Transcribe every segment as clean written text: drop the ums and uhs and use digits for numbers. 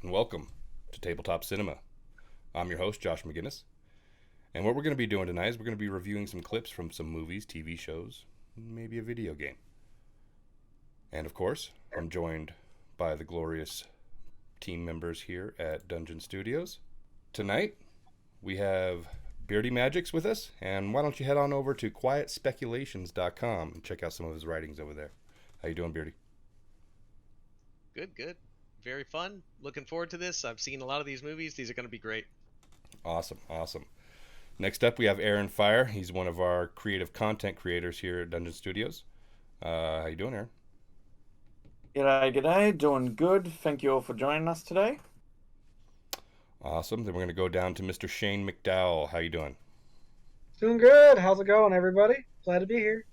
and welcome to Tabletop Cinema. I'm your host, Josh McGinnis, and what we're going to be doing tonight is we're going to be reviewing some clips from some movies, TV shows, maybe a video game. And of course, I'm joined by the glorious team members here at Dungeon Studios. Tonight, we have Beardy Magics with us, and why don't you head on over to quietspeculations.com and check out some of his writings over there. How you doing, Beardy? Good. Very fun. Looking forward to this. I've seen a lot of these movies. These are going to be great. Awesome. Next up, we have Aaron Fire. He's one of our creative content creators here at Dungeon Studios. How you doing, Aaron? G'day. Doing good. Thank you all for joining us today. Awesome. Then we're going to go down to Mr. Shane McDowell. How you doing? Doing good. How's it going, everybody? Glad to be here.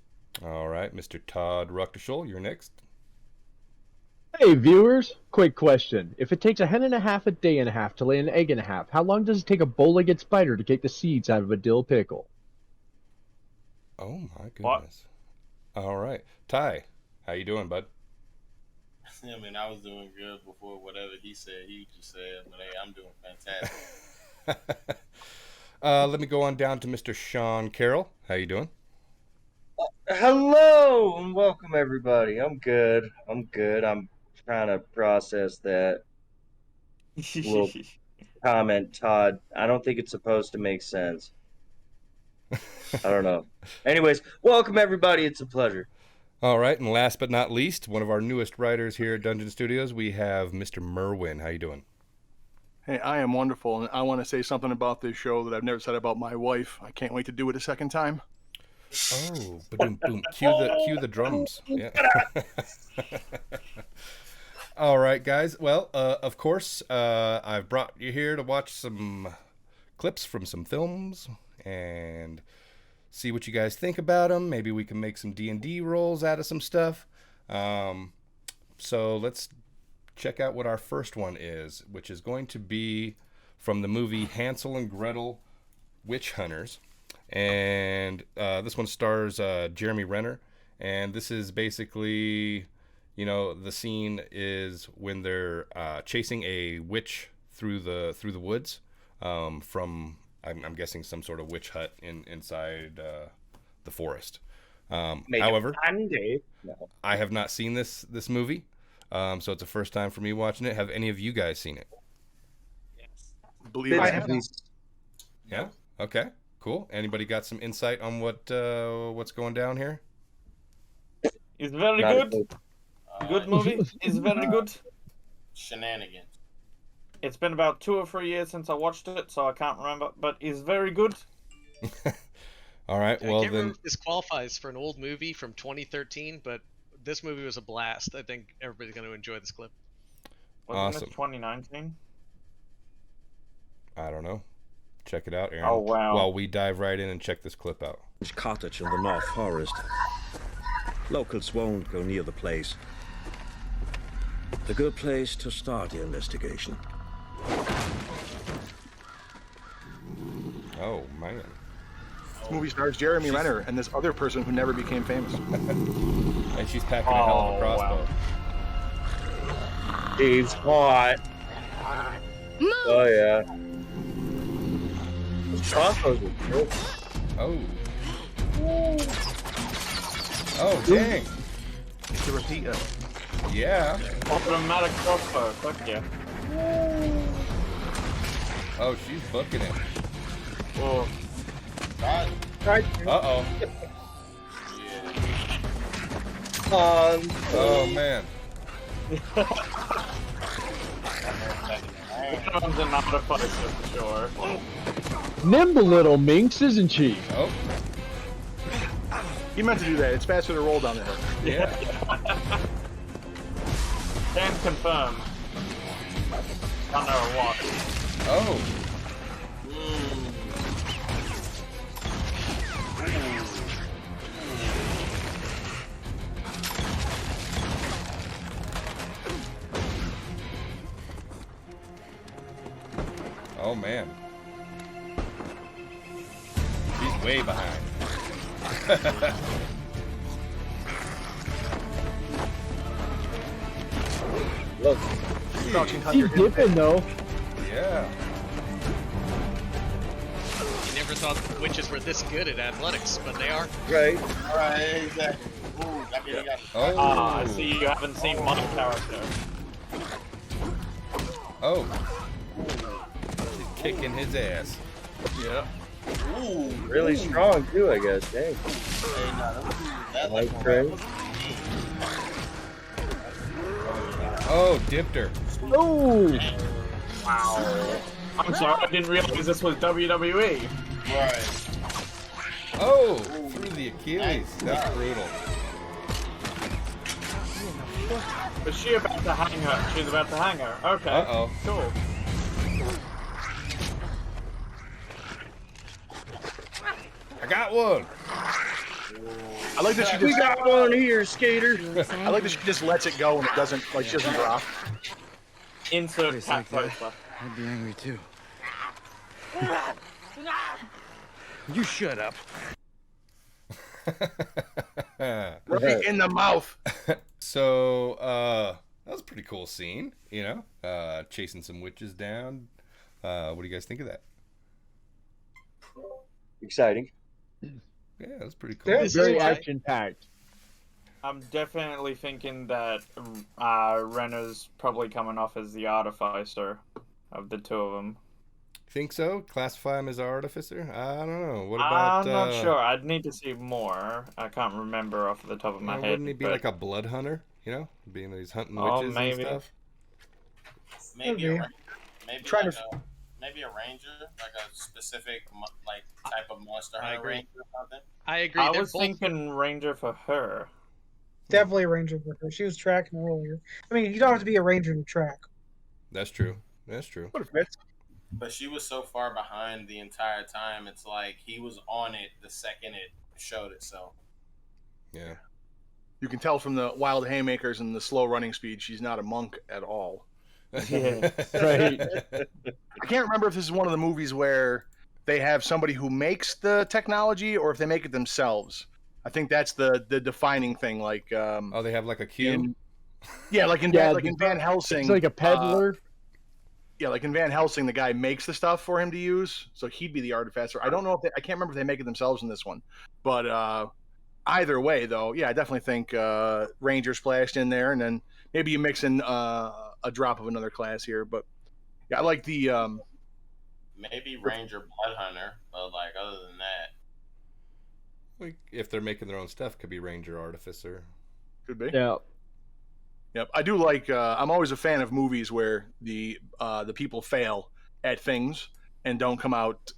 All right. Mr. Todd Ruckteschel, you're next. Hey viewers, quick question. If it takes a hen and a half a day and a half to lay an egg and a half, how long does it take a bow-legged spider to take the seeds out of a dill pickle? Oh my goodness. What? All right. Ty, how you doing, bud? I mean, I was doing good before whatever he said. He just said, but hey, I'm doing fantastic. Let me go on down to Mr. Sean Carroll. How you doing? Hello and welcome everybody. I'm good. I'm trying to process that little comment, Todd. I don't think it's supposed to make sense. I don't know. Anyways, welcome everybody. It's a pleasure. All right, and last but not least, one of our newest writers here at Dungeon Studios, we have Mr. Merwin. How you doing? Hey, I am wonderful, and I want to say something about this show that I've never said about my wife. I can't wait to do it a second time. Oh, boom, boom. Cue the drums. Yeah. All right, guys. Well, of course, I've brought you here to watch some clips from some films and see what you guys think about them. Maybe we can make some D&D rolls out of some stuff. So let's check out what our first one is, which is going to be from the movie Hansel and Gretel Witch Hunters. And this one stars Jeremy Renner. And this is basically, the scene is when they're chasing a witch through the woods from, I'm guessing, some sort of witch hut inside the forest. However, I have not seen this movie, so it's the first time for me watching it. Have any of you guys seen it? Yes. Believe I I have. Yeah. Okay. Cool. Anybody got some insight on what's going down here? It's very Not good. Good movie. It's very good. Shenanigans. It's been about 2 or 3 years since I watched it, so I can't remember, but it's very good. All right. I Well, can't then. remember if this qualifies for an old movie from 2013, but this movie was a blast. I think everybody's going to enjoy this clip. Wasn't Awesome. this 2019? I don't know. Check it out, Aaron. Oh, wow. While we dive right in and check this clip out. Cottage in the North Forest. Locals won't go near the place. A good place to start the investigation. Oh man. This movie stars Jeremy Renner and this other person who never became famous. And she's packing a hell of a crossbow. He's hot. Oh yeah. Those crossbows are cool. Oh. Oh dang. To repeat it. Yeah. Automatic crossbow. Fuck yeah. Oh, she's booking it. Oh, God. Right. Uh-oh. Oh man. that one's another fighter for sure. Nimble little minx, isn't she? Oh. He meant to do that. It's faster to roll down the hill. Yeah. Can confirm. Don't know what. Oh. Oh man. She's way behind. Look. Crouching He's Tiger, Hidden dipping though. Yeah. You never thought witches were this good at athletics, but they are. Right. Right, exactly. Ooh, I mean, you got Oh. I see you haven't seen my character. Oh. Kicking his ass. Yeah. Ooh, Really strong too, I guess. Dang. hey, nah, that's Light like trade. Oh, dipped her. Oh, Wow. I'm sorry, I didn't realize this was WWE. right. Oh, through the Achilles. That's brutal. Is she about to hang her? She's about to hang her. Okay. Uh-oh. Cool. I got one. I like that she We just. got one here, skater. I like that she just lets it go and it doesn't like she doesn't drop. Insert cat poster. I'd be angry too. You shut up. Right in the mouth. So, that was a pretty cool scene, you know? Chasing some witches down. What do you guys think of that? Exciting. Yeah, that was pretty cool. Yeah, This very is why- action packed. I'm definitely thinking that Renner's probably coming off as the artificer of the two of them. Think so? Classify him as an artificer? I don't know. What about? I'm not sure. I'd need to see more. I can't remember off the top of my head. Wouldn't he be but- like a blood hunter? You know, being that he's hunting Oh, witches maybe. and stuff. Maybe Okay. maybe Trying like to- maybe a ranger, like a specific like type of monster I hunter agree. ranger or something. I agree. I They're was both thinking Ranger for her. Definitely a ranger for her. She was tracking earlier. I mean, you don't have to be a ranger to track. That's true. That's true. What if it's But she was so far behind the entire time. It's like he was on it the second it showed itself. Yeah. you can tell from the wild haymakers and the slow running speed, she's not a monk at all. Yeah. Right. I can't remember if this is one of the movies where they have somebody who makes the technology or if they make it themselves. I think that's the defining thing. Like, Oh, they have like a cube. in, yeah, like in Yeah, Van Helsing, He's like a peddler. yeah, like in Van Helsing, the guy makes the stuff for him to use, so he'd be the artificer. I don't know if I can't remember if they make it themselves in this one, but either way, though, yeah, I definitely think Ranger splashed in there, and then maybe you mix in a drop of another class here. But yeah, I like the Maybe Ranger Blood Hunter, but like other than that, Like, if they're making their own stuff, could be ranger, artificer. could be. Yeah. Yep, I do like. I'm always a fan of movies where the people fail at things and don't come out,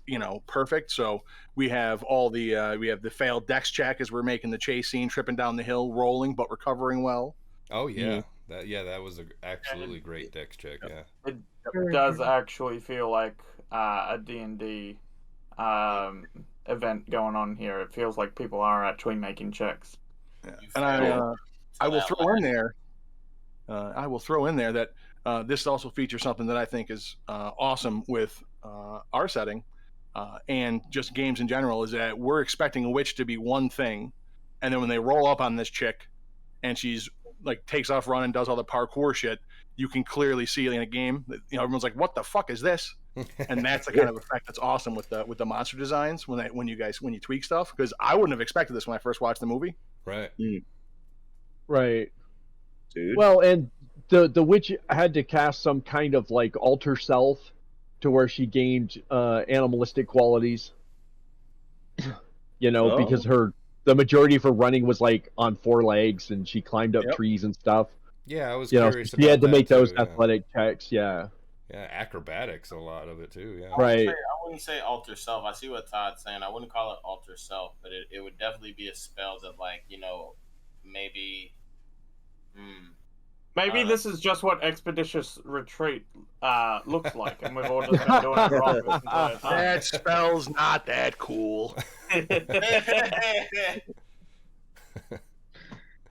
perfect. So we have all the we have the failed dex check as we're making the chase scene, tripping down the hill, rolling but recovering well. Oh yeah, that was a absolutely great dex check. Yeah. It Very does good. actually feel like a D&D event going on here. It feels like people are actually making checks. Yeah. You And fail. I will that throw in there. I will throw in there that this also features something that I think is awesome with our setting and just games in general. Is that we're expecting a witch to be one thing, and then when they roll up on this chick, and she's like takes off running, does all the parkour shit, you can clearly see in a game that everyone's like, "What the fuck is this?" And that's the kind of effect that's awesome with the monster designs when you tweak stuff. Because I wouldn't have expected this when I first watched the movie. Right. Right. Dude. Well, and the witch had to cast some kind of like alter self to where she gained animalistic qualities. Oh. Because the majority of her running was like on four legs, and she climbed up Yep. trees and stuff. Yeah, I was So curious. she had about to make that, those too, yeah. athletic checks. Yeah. Yeah, acrobatics, a lot of it too. Yeah. Right. I wouldn't say alter self. I see what Todd's saying. I wouldn't call it alter self, but it would definitely be a spell that, like, maybe. Maybe this is just what Expeditious Retreat looks like, and we've all just been doing it wrong this entire time. That spell's not that cool.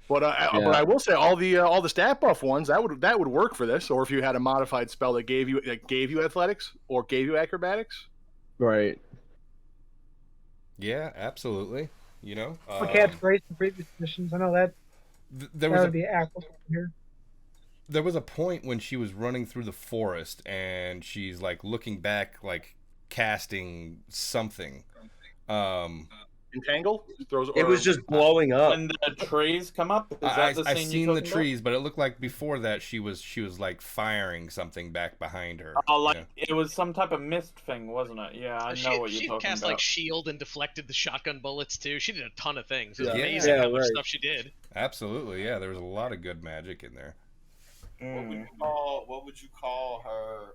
But I will say all the stat buff ones that would work for this. Or if you had a modified spell that gave you athletics or gave you acrobatics. Right. Yeah, absolutely. Cat's Grace in previous editions. I know that there that was would be applicable here. there was a point when she was running through the forest and she's like looking back, like casting something. Entangle throws. It was just blowing up. When the trees come up. Is that the I've scene seen you're the talking trees, but it looked like before that she was like firing something back behind her. about? Oh, like Yeah. it was some type of mist thing, wasn't it? Yeah, I know what you're She talking cast about. like shield and deflected the shotgun bullets too. She did a ton of things. It was Yeah. amazing Yeah, how much right. stuff she did. Absolutely, yeah. There was a lot of good magic in there. What would you call her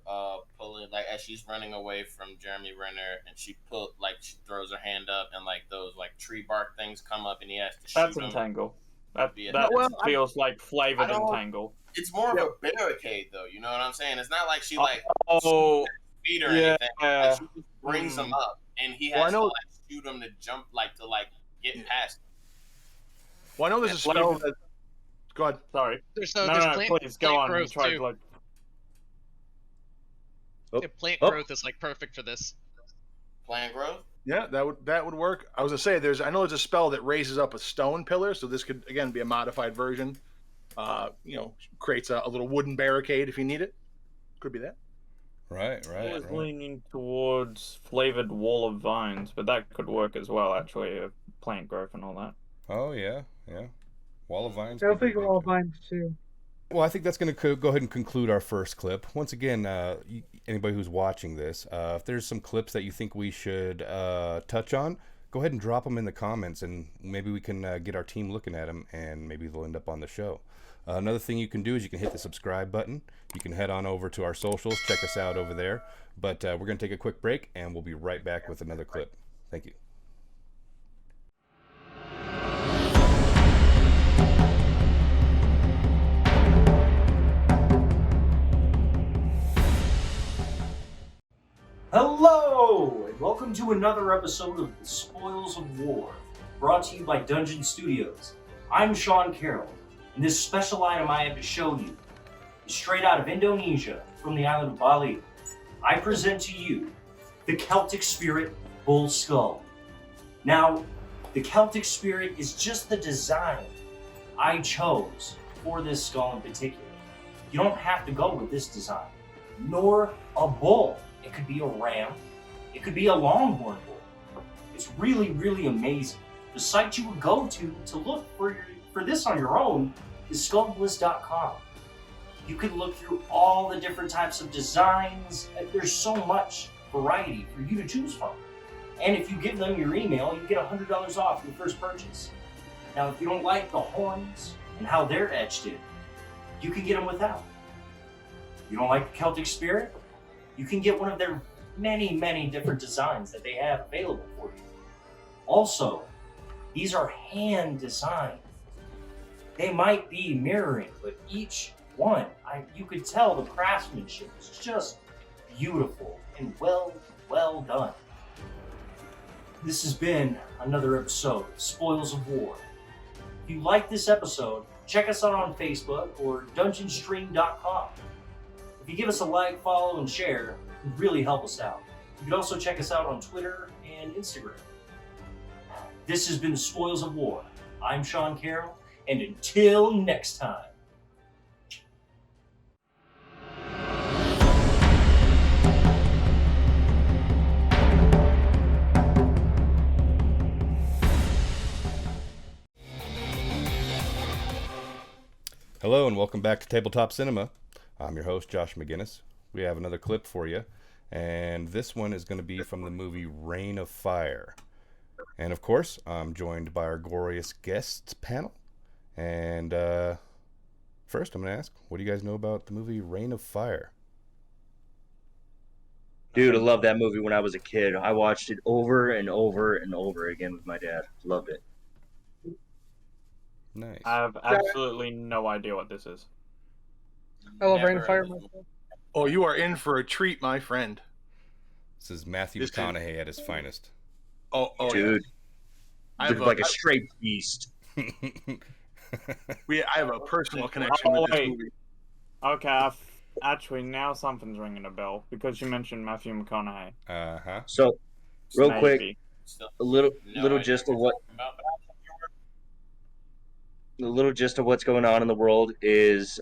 pulling, like, as she's running away from Jeremy Renner, and she throws her hand up and like those like tree bark things come up and he has to shoot That's them. Entangle. That Well, feels like flavored I don't- Entangle. It's more of a barricade though, you know what I'm saying? It's not like she like Oh, feet or yeah. anything. Like, she just brings them up and he has Well, I to know- like shoot them to jump to get past. Well, I know there's a spell that. Go ahead. sorry. There's No, there's no, plant, please go plant on. growth Try too. to like. Yeah, plant Oh. growth is like perfect for this. Plant growth? Yeah, that would work. I was gonna say I know there's a spell that raises up a stone pillar, so this could again be a modified version. Creates a little wooden barricade if you need it. Could be that. Right, I right, was right. leaning towards flavored wall of vines, but that could work as well. Actually, plant growth and all that. Oh yeah, yeah. Wall of vines. I could be think good, all too. vines too. Well, I think that's going to go ahead and conclude our first clip. Once again, anybody who's watching this, if there's some clips that you think we should touch on, go ahead and drop them in the comments, and maybe we can get our team looking at them, and maybe they'll end up on the show. Another thing you can do is you can hit the subscribe button. You can head on over to our socials, check us out over there. But we're going to take a quick break, and we'll be right back with another clip. Thank you. Hello, and welcome to another episode of The Spoils of War, brought to you by Dungeon Studios. I'm Sean Carroll, and this special item I have to show you is straight out of Indonesia from the island of Bali. I present to you the Celtic Spirit Bull Skull. Now, the Celtic Spirit is just the design I chose for this skull in particular. You don't have to go with this design, nor a bull. It could be a ram. It could be a longhorn bull. It's really, really amazing. The site you would go to look for this on your own is skullbliss.com. You can look through all the different types of designs. There's so much variety for you to choose from. And if you give them your email, you get $100 off your first purchase. Now, if you don't like the horns and how they're etched in, you can get them without. You don't like the Celtic Spirit? You can get one of their many, many different designs that they have available for you. Also, these are hand designed. They might be mirroring, but each one, you could tell the craftsmanship is just beautiful and well done. This has been another episode of Spoils of War. If you like this episode, check us out on Facebook or dungeonstream.com. If you give us a like, follow, and share, it would really help us out. You can also check us out on Twitter and Instagram. This has been The Spoils of War. I'm Sean Carroll, and until next time. Hello and welcome back to Tabletop Cinema. I'm your host, Josh McGinnis. We have another clip for you, and this one is going to be from the movie Reign of Fire. And of course, I'm joined by our glorious guests panel. And first, I'm going to ask, what do you guys know about the movie Reign of Fire? Dude, I love that movie when I was a kid. I watched it over and over and over again with my dad. Loved it. Nice. I have absolutely no idea what this is. I love Rain Never of Fire heard of myself. Oh, you are in for a treat, my friend. This is Matthew This is- McConaughey at his finest. Oh, Dude, I looked have like a straight beast. I have a personal connection with this wait. movie. Okay, actually now something's ringing a bell because you mentioned Matthew McConaughey. Uh-huh. So, real Maybe. quick, Still, a little no idea gist of what what you're talking about, but I think the little gist of what's going on in the world is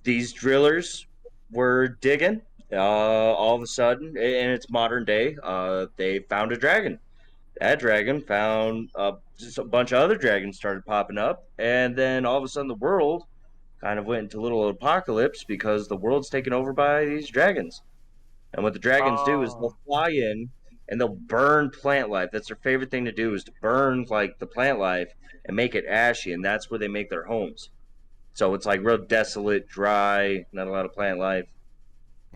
these drillers were digging. All of a sudden, and it's modern day, they found a dragon. That dragon found just a bunch of other dragons started popping up, and then all of a sudden the world kind of went into a little apocalypse because the world's taken over by these dragons. And what the dragons do is they'll fly in and they'll burn plant life. That's their favorite thing to do, is to burn like the plant life and make it ashy, and that's where they make their homes. So it's like real desolate, dry, not a lot of plant life.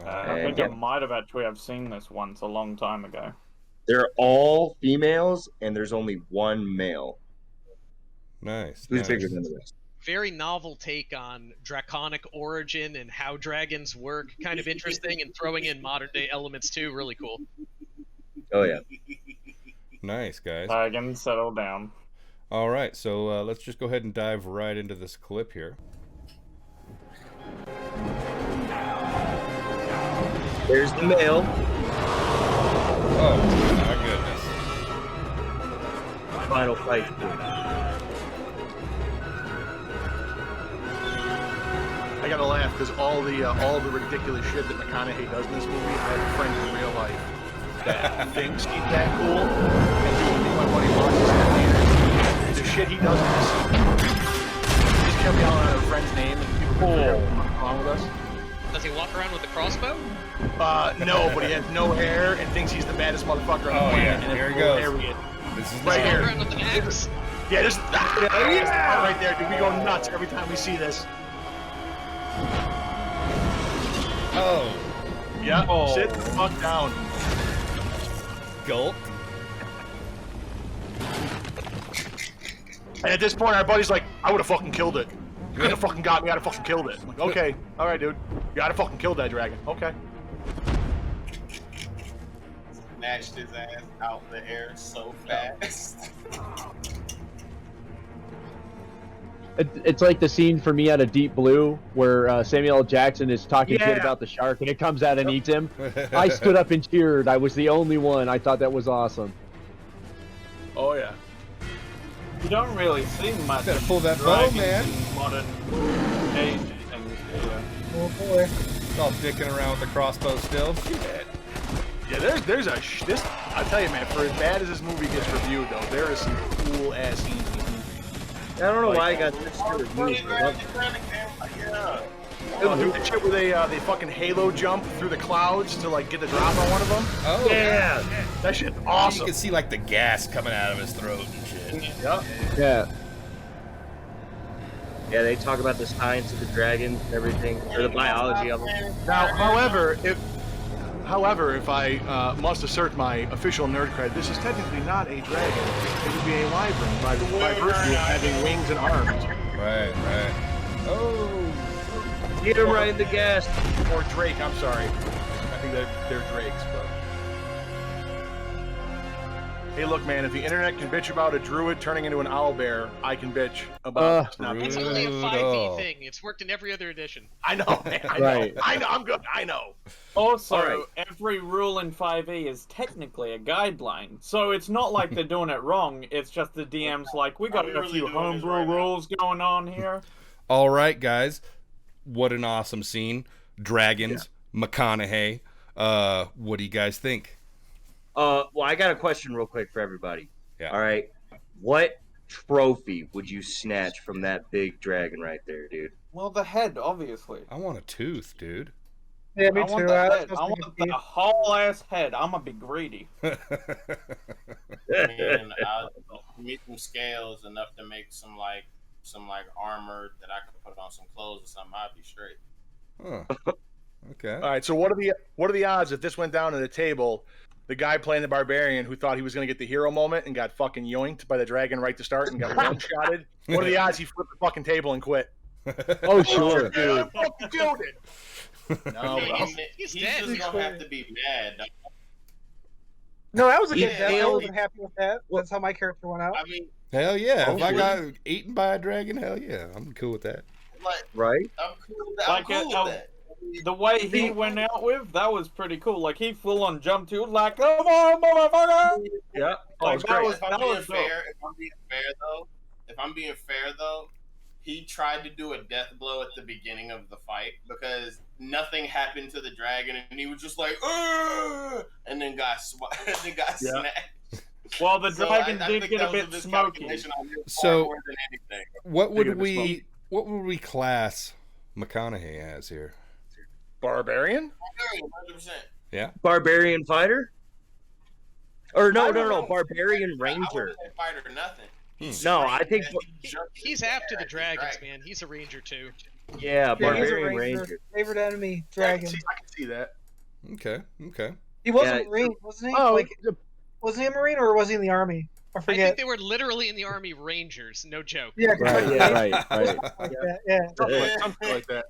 I think I might have actually have seen this once a long time ago. They're all females, and there's only one male. Nice. Who's bigger than the rest? Very novel take on draconic origin and how dragons work. Kind of interesting, and throwing in modern day elements too. Really cool. Oh yeah. Nice, guys. Dragons, settle down. All right, so let's just go ahead and dive right into this clip here. There's the male. Oh my goodness. Final fight. I gotta laugh because all the ridiculous shit that McConaughey does in this movie, I have a friend in real life that thinks he's that cool, and dude, my buddy watches that later. The shit he does in this scene, he just kept yelling out a friend's name, and people couldn't figure out what's wrong with us. Does he walk around with a crossbow? No, but he has no hair and thinks he's the baddest motherfucker on the planet. And here he it's goes. hilarious. This is Right here. Around with an axe? Yeah, this right there, dude. We go nuts every time we see this. Oh. Yeah, sit the fuck down. Gulp. And at this point, our buddy's like, I would have fucking killed it. You could have fucking got me, I'd have fucking killed it. I'm like, okay, alright, dude. You gotta fucking kill that dragon. Okay. Snatched his ass out the air so fast. It's like the scene for me out of Deep Blue where Samuel L. Jackson is talking shit about the shark and it comes out and eats him. I stood up and cheered. I was the only one. I thought that was awesome. Oh yeah. You don't really see much. Gotta pull that bow, dragons man. in modern age and Oh boy. It's all dicking around with the crossbow still. Yeah, there's a this. I tell you, man, for as bad as this movie gets reviewed, though, there is some cool ass scenes in this movie. I don't know why I got this reviews. Oh, dude, the shit where they fucking halo jump through the clouds to like get the drop on one of them. Oh Yeah. That shit's You awesome. can see like the gas coming out of his throat and shit. Yep. Yeah. Yeah, they talk about the science of the dragon and everything, or the biology of them. Now, however, if I must assert my official nerd cred, this is technically not a dragon. It would be a wyvern by virtue of having wings and arms. Right. Oh. Get him right in the gas. Or drake, I'm sorry. I think they're drakes, but... Hey, look, man, if the internet can bitch about a druid turning into an owlbear, I can bitch about It's only a 5e thing. It's worked in every other edition. I know, man. I know. Right. I know. I'm good. I know. Also, All right. every rule in 5e is technically a guideline, so it's not like they're doing it wrong. It's just the DM's like, we got a few homebrew rules going on here. All right, guys. What an awesome scene. Dragons, McConaughey. What do you guys think? Well, I got a question real quick for everybody. Yeah. All right. What trophy would you snatch from that big dragon right there, dude? Well, the head, obviously. I want a tooth, dude. Yeah, me I too. want the head. I want the whole ass head. I'm gonna be greedy. And I'll meet some scales enough to make some armor that I could put on some clothes or something. I'd be straight. Huh. Okay. All right. So what are the odds if this went down at a table? The guy playing the barbarian who thought he was going to get the hero moment and got fucking yoinked by the dragon right to start and got one-shotted. What are the odds he flipped the fucking table and quit? Oh, sure. Dude. I fucking killed it. No, He's just gonna have to be mad. No, that was a good He death. I failed- wasn't happy with that. That's how my character went out. I mean, Hell yeah. Oh, If I sure. got eaten by a dragon, hell yeah. I'm cool with that. like, Right? I'm cool with that. Like, I'm cool with that. The way he went out with, that was pretty cool. Like, he full on jumped to it, like, come on, motherfucker! Yeah. Like, it's that great. was, If that I'm being was dope. fair, if I'm being fair though, he tried to do a death blow at the beginning of the fight because nothing happened to the dragon, and he was just like, "Ugh!" and then got snapped. Well, the So dragon I did think get a that was bit smoky. miscalculation on his part So, more than anything. what Bigger would we class McConaughey as here? Barbarian? 100%. Yeah. Barbarian fighter? Or no, I no, don't no, know. Barbarian I Ranger. wouldn't say fighter or nothing. He's No, straight, I think- man. He jumped He's in the after air the at dragons, man. He's a ranger too. Yeah, Yeah, he's a Barbarian ranger. Ranger. Favorite enemy, I dragon. can see that. Okay. Okay. He was Yeah, a marine, wasn't he? Oh, Like, was he a marine or was he in the army? I I think forget. they were literally in the army rangers. No joke. Yeah, right, Yeah. right. like that, yeah. Something like that.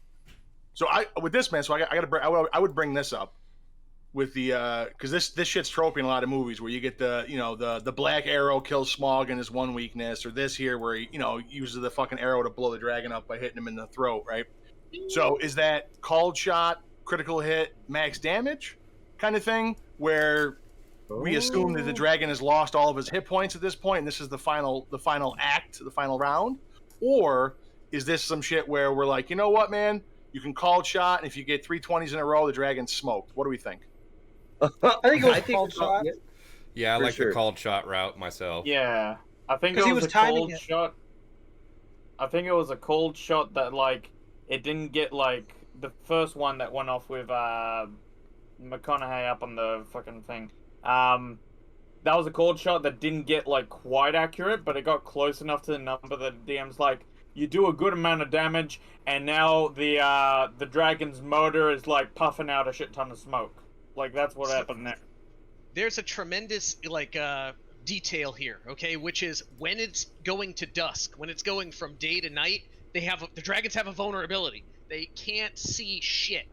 So with this man, so I would bring this up with the because this shit's tropey in a lot of movies where you get the Black Arrow kills Smaug in his one weakness, or this here where he uses the fucking arrow to blow the dragon up by hitting him in the throat, right? So is that called shot, critical hit, max damage kind of thing where we assume that the dragon has lost all of his hit points at this point, and this is the final act, the final round? Or is this some shit where we're like, you know what, man? You can call shot, and if you get 320s in a row, the dragon's smoked. What do we think? I think it was a called shot. Yeah, I For like sure. the called shot route myself. Yeah, I think 'Cause it he was was a timing cold it. shot. I think it was a cold shot that like it didn't get like the first one that went off with McConaughey up on the fucking thing. That was a cold shot that didn't get like quite accurate, but it got close enough to the number that DM's like, you do a good amount of damage, and now the dragon's motor is like puffing out a shit ton of smoke. Like that's what happened there. There's a tremendous detail here, okay, which is when it's going to dusk, when it's going from day to night, the dragons have a vulnerability. They can't see shit,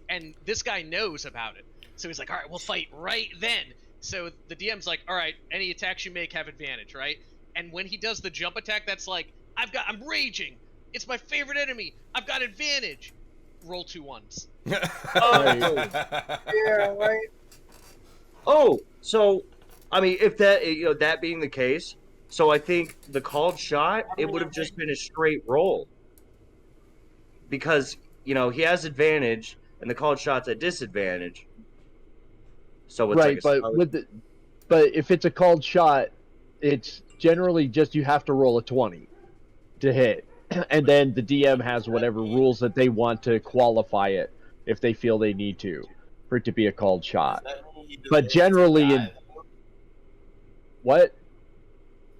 and this guy knows about it. So he's like, all right, we'll fight right then. So the DM's like, all right, any attacks you make have advantage, right? And when he does the jump attack, that's like, I'm raging. It's my favorite enemy. I've got advantage. Roll 2 1s. Yeah, right. Oh, so I mean, if that being the case, so I think the called shot, it would have just been a straight roll. Because, he has advantage and the called shot's at disadvantage. So it's Right, like but if it's a called shot, it's generally just you have to roll a 20 to hit, and then the DM has whatever rules that they want to qualify it if they feel they need to for it to be a called shot. Does that mean he But deserves generally, to die, though? What?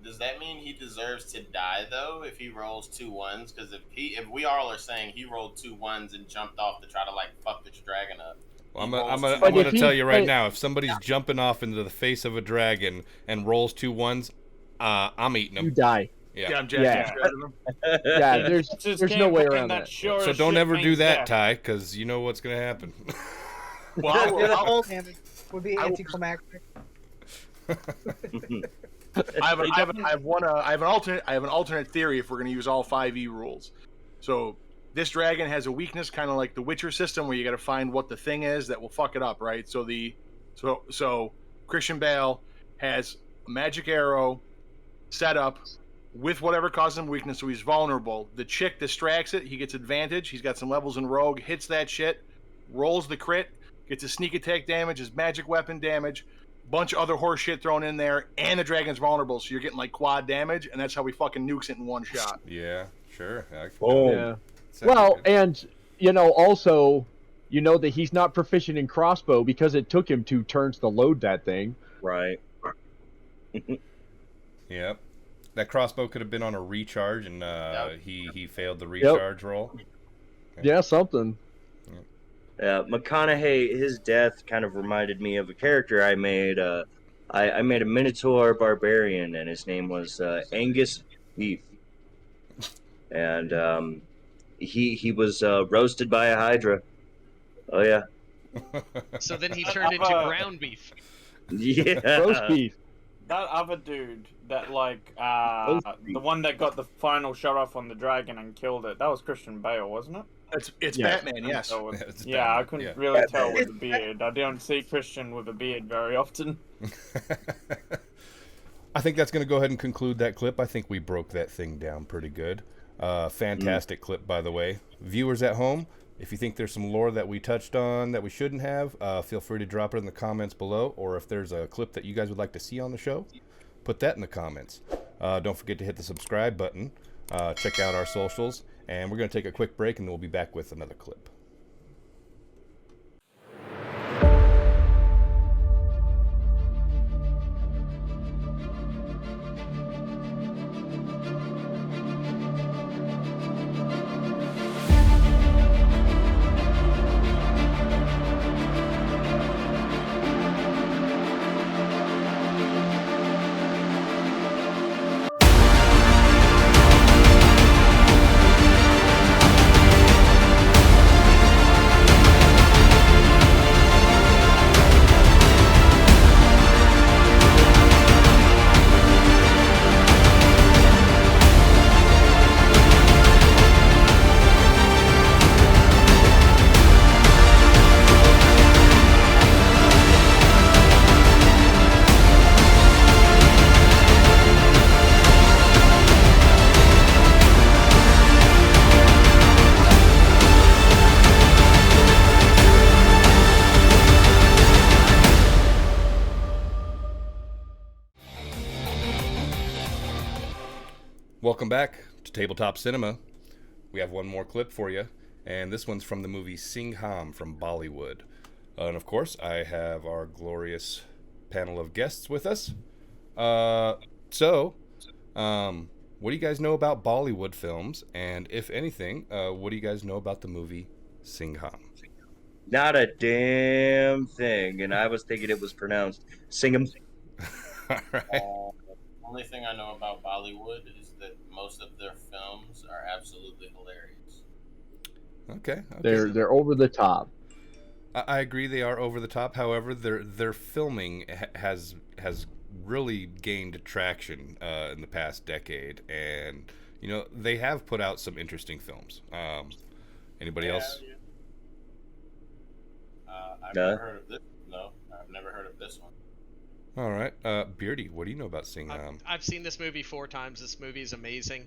Does that mean he deserves to die though if he rolls 2 1s? Because if we all are saying he rolled 2 1s and jumped off to try to like fuck this dragon up. Well, I'm But going if to he- tell you right but- now, if somebody's jumping off into the face of a dragon and rolls 2 1s, I'm eating You them. die. Yeah. I'm jacking Yeah. shit out of him. Yeah, there's Just no way campaign around that that. sure So as don't shit ever do means that, death. Ty, because you know what's going to happen. Well, Yeah, the I'll- whole damage would be I will- anticlimactic. I have an alternate theory if we're going to use all 5e rules. So this dragon has a weakness, kind of like the Witcher system, where you got to find what the thing is that will fuck it up, right? So Christian Bale has a magic arrow set up with whatever causes him weakness, so he's vulnerable. The chick distracts it, he gets advantage. He's got some levels in Rogue, hits that shit, rolls the crit, gets his sneak attack damage, his magic weapon damage. Bunch of other horse shit thrown in there, and the dragon's vulnerable, so you're getting like quad damage, and that's how we fucking nukes it in one shot. Yeah, sure. Boom. Yeah. Sounds Well, good. and also, that he's not proficient in crossbow because it took him 2 turns to load that thing. Right. Yep. That crossbow could have been on a recharge, and Yep. he failed the recharge roll. Yeah, something. McConaughey, his death kind of reminded me of a character I made. I made a Minotaur barbarian, and his name was Angus Beef. And he was roasted by a Hydra. Oh, yeah. So then he turned into ground beef. Yeah. Roast beef. That other dude, that like Roast beef. the one that got the final shot off on the dragon and killed it, that was Christian Bale, wasn't it? It's Yeah. Batman, yes. So Yeah, it's yeah, I Batman, couldn't yeah. really Batman. tell with the beard. I don't see Christian with a beard very often. I think that's going to go ahead and conclude that clip. I think we broke that thing down pretty good. Fantastic clip, by the way. Viewers at home, if you think there's some lore that we touched on that we shouldn't have, feel free to drop it in the comments below. Or if there's a clip that you guys would like to see on the show, put that in the comments. Don't forget to hit the subscribe button. Check out our socials. And we're going to take a quick break, and then we'll be back with another clip. Welcome back to Tabletop Cinema. We have one more clip for you, and this one's from the movie Singham from Bollywood. And of course, I have our glorious panel of guests with us. What do you guys know about Bollywood films? And if anything, what do you guys know about the movie Singham? Not a damn thing, and I was thinking it was pronounced Singham. All right. Only thing I know about Bollywood is that most of their films are absolutely hilarious. Okay. They're over the top. I agree, they are over the top. However, their filming has really gained traction in the past decade, and they have put out some interesting films. Anybody else? I've never heard of this. No, I've never heard of this one. All right, Beardy, what do you know about Singham? I've seen this movie 4 times. This movie is amazing.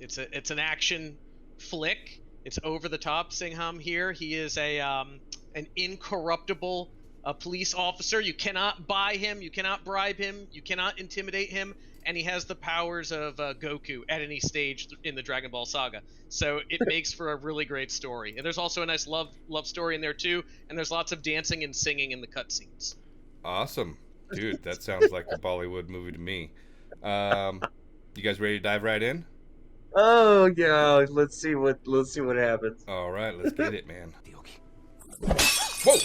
It's an action flick. It's over the top. Singham here. He is an incorruptible police officer. You cannot buy him. You cannot bribe him. You cannot intimidate him. And he has the powers of Goku at any stage in the Dragon Ball saga. So it makes for a really great story. And there's also a nice love story in there too. And there's lots of dancing and singing in the cutscenes. Awesome. Dude, that sounds like a Bollywood movie to me. You guys ready to dive right in? Oh yeah, let's see what happens. All right, let's get it, man. Whoa!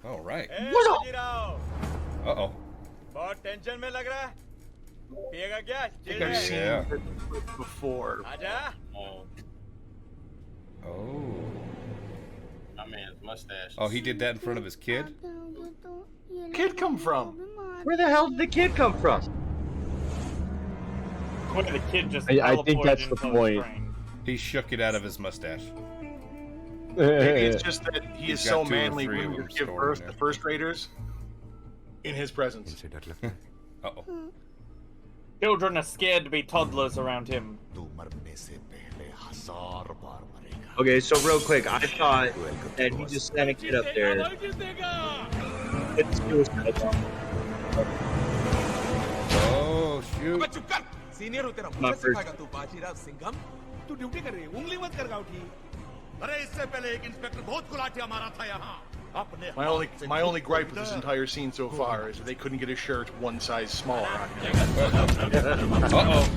All right. Uh-oh. बहुत tension में लग रहा है पिएगा क्या I think I've seen it before. आजा Oh. My man's mustache. Oh, he did that in front of his kid? Kid come from? Where the hell did the kid come from? Where the kid just I think that's the teleported into point. brain. He shook it out of his mustache. Maybe it's just that he is He's so got 2 or manly 3 of willing them to give stored birth in to there. first graders in his presence. Uh-oh. Children are scared to be toddlers around him. Okay, so real quick, I thought that he just sent a kid up there. It's suicide bomb. Oh, shoot. Senior हो तेरा My मुझे first- सिखाएगा तू बाजीराव सिंघम तू duty कर रही है उंगली मत कर उठी अरे इससे पहले एक इंस्पेक्टर बहुत गुलाटियां मारा था यहाँ अपने My only gripe with this entire scene so far is that they couldn't get his shirt one size smaller on him. Uh-oh.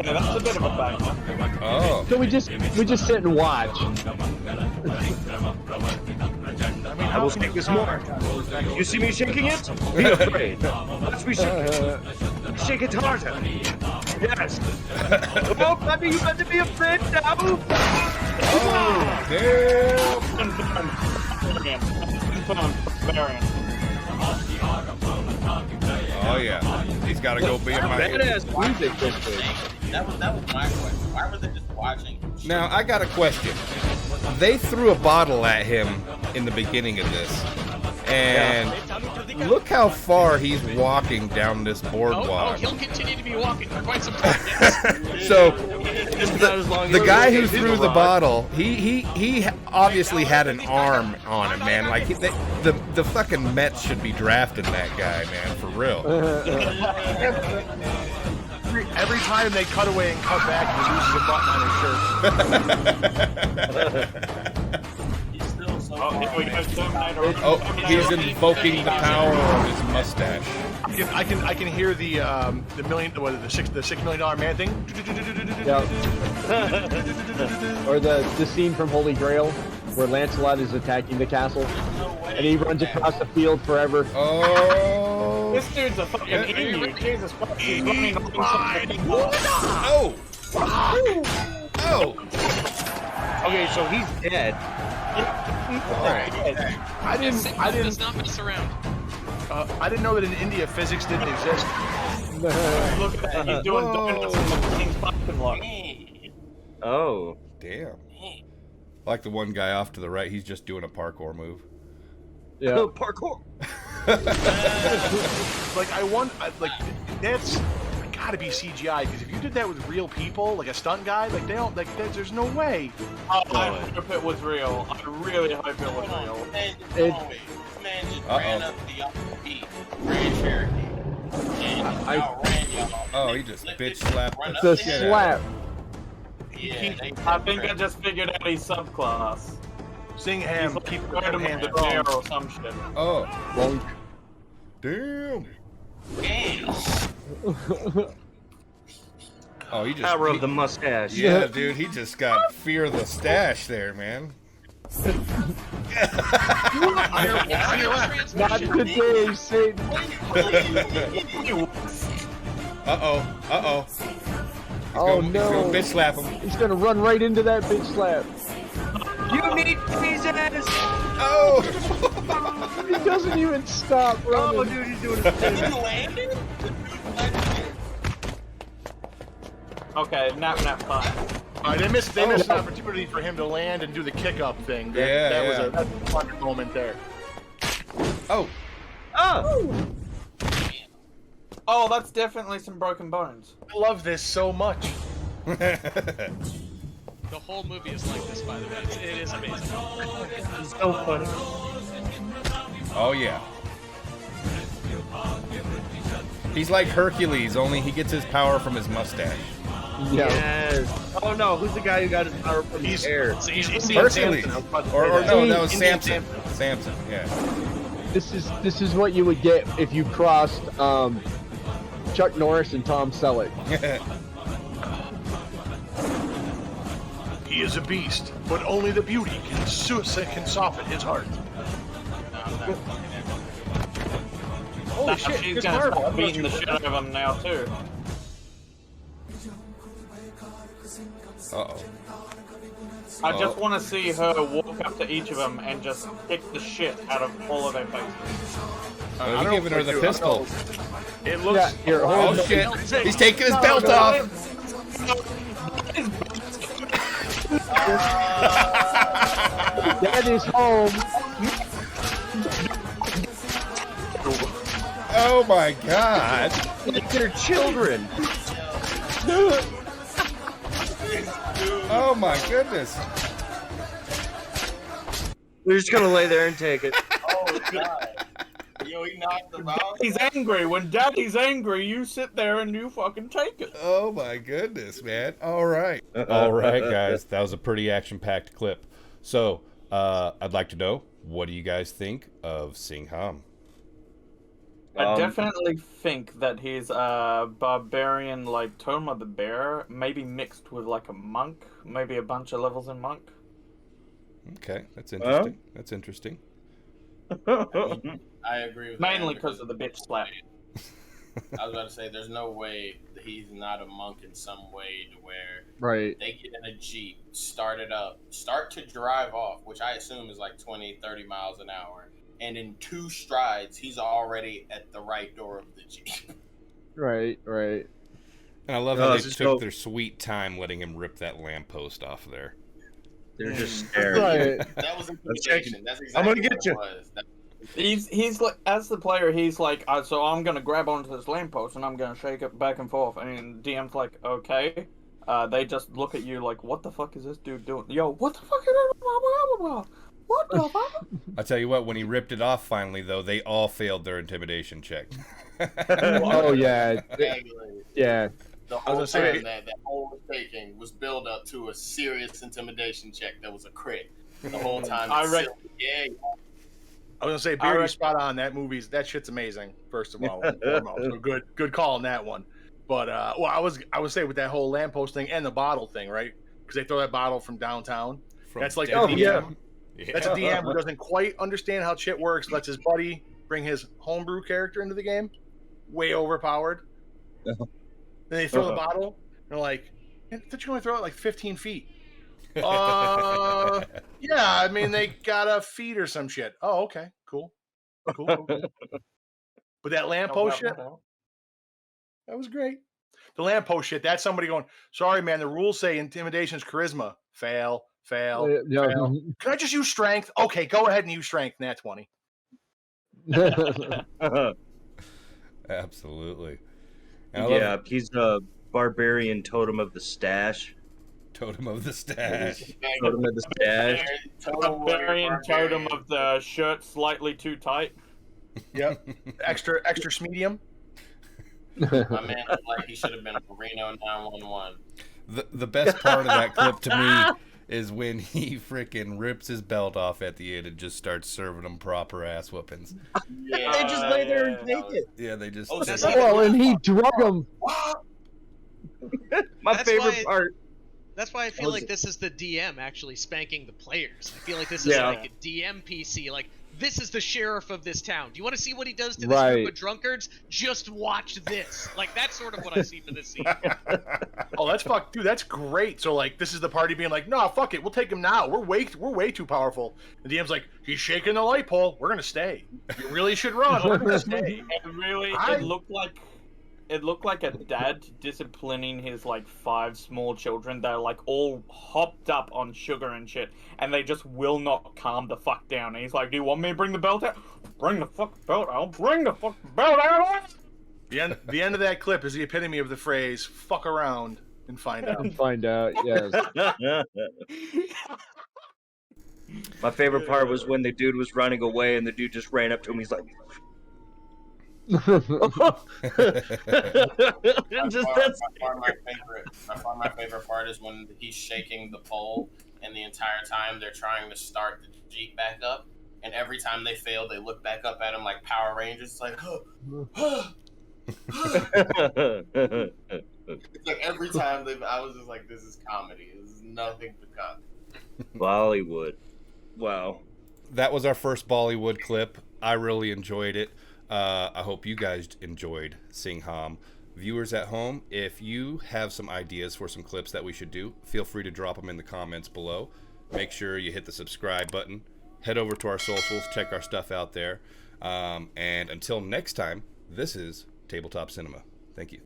Yeah, that's a bit of a bang. Oh. So we just sit and watch. I will take this more. You see me shaking it? Be afraid. Watch me shake it. Shake it harder. Yes. Oh, buddy, you got to be afraid now. Oh, damn. Barbarian. Oh, yeah. He's got to go be a man. Badass music. That was my question. Why were they just watching? Now, I got a question. They threw a bottle at him in the beginning of this. And look how far he's walking down this Oh, boardwalk. he'll continue to be walking for quite some time. Yes. So the guy who threw the bottle, he obviously had an arm on him, man. Like the fucking Mets should be drafting that guy, man, for real. Every time they cut away and cut back, he loses a button on his shirt. He's still so Oh, here we go, Terminator. Oh, he's invoking the power of his mustache. I can hear the $6 million man thing. Or the scene from Holy Grail where Lancelot is attacking the castle and he runs across the field forever. Oh. This dude's a fucking idiot. Jesus Christ, he's running Oh. Oh. Okay, so he's dead. I didn't Does not mess around. I didn't know that in India physics didn't exist. Look at that, he's doing donuts in the fucking parking lot. Oh. Damn. Like the one guy off to the right, he's just doing a parkour move. Yeah. Parkour. Like that's gotta be CGI because if you did that with real people, like a stunt guy, like they don't there's no way. I hope it was real. I really hope it was real. Man just ran up the beat, Grand Cherokee, and outran y'all. Oh, he just bitch slapped It's a slap. Yeah, I think I just figured out his subclass. Singham, He's keep like, your him hands with the bear wrong. or some shit. Oh. Bonk. Damn. Oh, he just Power of the mustache. Yeah, dude, he just got fear of the stash there, man. Not today, Satan. Uh-oh. Oh He's no. gonna bitch slap him. He's gonna run right into that bitch slap. You need Jesus! Oh! He doesn't even stop running. Oh, dude, he's doing it. Okay, nap time. They missed an opportunity for him to land and do the kick up thing. That was a fucking moment there. Oh. Oh, that's definitely some broken bones. I love this so much. The whole movie is like this, by the way. It is amazing. It's so funny. Oh, yeah. He's like Hercules, only he gets his power from his mustache. Yes. Oh no, who's the guy who got his power from his hair? Hercules. Or no, that was Samson. Samson, yeah. This is what you would get if you crossed Chuck Norris and Tom Selleck. He is a beast, but only the beauty can soften his heart. Holy shit, she's gonna start beating the shit out of him now too. Uh-oh. I just want to see her walk up to each of them and just kick the shit out of all of their faces. He's giving her the pistol. It looks. Yeah, here, Oh, hold shit. He's taking his belt off. Dad is home. Oh my god. Like they're children. Oh my goodness. We're just gonna lay there and take it. Oh god. Yo, he knocked him out. He's angry. When Daddy's angry, you sit there and you fucking take it. Oh my goodness, man. All right. All right, guys. That was a pretty action-packed clip. So, I'd like to know, what do you guys think of Singham? I definitely think that he's a barbarian like Toma the Bear, maybe mixed with like a monk, maybe a bunch of levels in monk. Okay, that's interesting. That's interesting. I agree with Mainly that. because of the bitch slap. I was about to say, there's no way that he's not a monk in some way to where Right. they get in a Jeep, start it up, start to drive off, which I assume is like 20, 30 miles an hour. And in 2 strides, he's already at the right door of the Jeep. Right. And I love how they took their sweet time letting him rip that lamppost off of there. They're just scared. Right. That was intimidation. That's I'm exactly gonna get what you. it was. He's like, as the player, he's like, so I'm gonna grab onto this lamppost and I'm gonna shake it back and forth, and DM's like, okay. They just look at you like, what the fuck is this dude doing? Yo, what the fuck is this? What the fuck? I tell you what, when he ripped it off finally, though, they all failed their intimidation check. Oh yeah, yeah. The whole time that whole was taking was build up to a serious intimidation check that was a crit. The whole time. I was Yeah. gonna say, Beard, you spot on. That shit's amazing. First of all, so good call on that one. But well, I would say with that whole lamppost thing and the bottle thing, right? Because they throw that bottle from downtown. That's like the DM. Yeah. That's a DM who doesn't quite understand how shit works. Lets his buddy bring his homebrew character into the game. Way overpowered. Then they throw the bottle. And they're like, "Man, I thought you only throw it like 15 feet." Yeah, I mean they got a feed or some shit. Oh, okay, cool. But that lamppost shit, that was great. The lamppost shit, that's somebody going, sorry man, the rules say intimidation is charisma. Fail. Fail. Can I just use strength? Okay, go ahead and use strength. Nat 20. Absolutely. Yeah, he's a barbarian totem of the stash. Totem of the stash. Totem of the stash. Barbarian totem of the shirt slightly too tight. Yep. Extra medium. My man looked like he should have been a Reno 911. The best part of that clip to me is when he freaking rips his belt off at the end and just starts serving them proper ass whoopings. Yeah, they just lay there and take it. Yeah, they just. Well, and he drug him. My favorite part. That's why I feel like this is the DM actually spanking the players. I feel like this is like a DM PC. Like, this is the sheriff of this town. Do you want to see what he does to this group of drunkards? Just watch this. Like, that's sort of what I see for this scene. Oh, that's fuck, dude. That's great. So like, this is the party being like, no, fuck it, we'll take him now. We're way too powerful. And DM's like, he's shaking the light pole. We're gonna stay. You really should run. We're gonna stay. It looked like a dad disciplining his like 5 small children that are like all hopped up on sugar and shit, and they just will not calm the fuck down. And he's like, "Do you want me to bring the belt out? Bring the fucking belt out. Bring the fucking belt out." The end of that clip is the epitome of the phrase "fuck around and find out." And find out, yes. My favorite part was when the dude was running away and the dude just ran up to him. He's like, By far my favorite part is when he's shaking the pole, and the entire time they're trying to start the Jeep back up, and every time they fail, they look back up at him like Power Rangers. It's like, it's like every time I was just like, this is comedy. This is nothing but comedy. Bollywood. Wow. That was our first Bollywood clip. I really enjoyed it. I hope you guys enjoyed seeing Ham. Viewers at home, if you have some ideas for some clips that we should do, feel free to drop them in the comments below. Make sure you hit the subscribe button. Head over to our socials, check our stuff out there. And until next time, this is Tabletop Cinema. Thank you.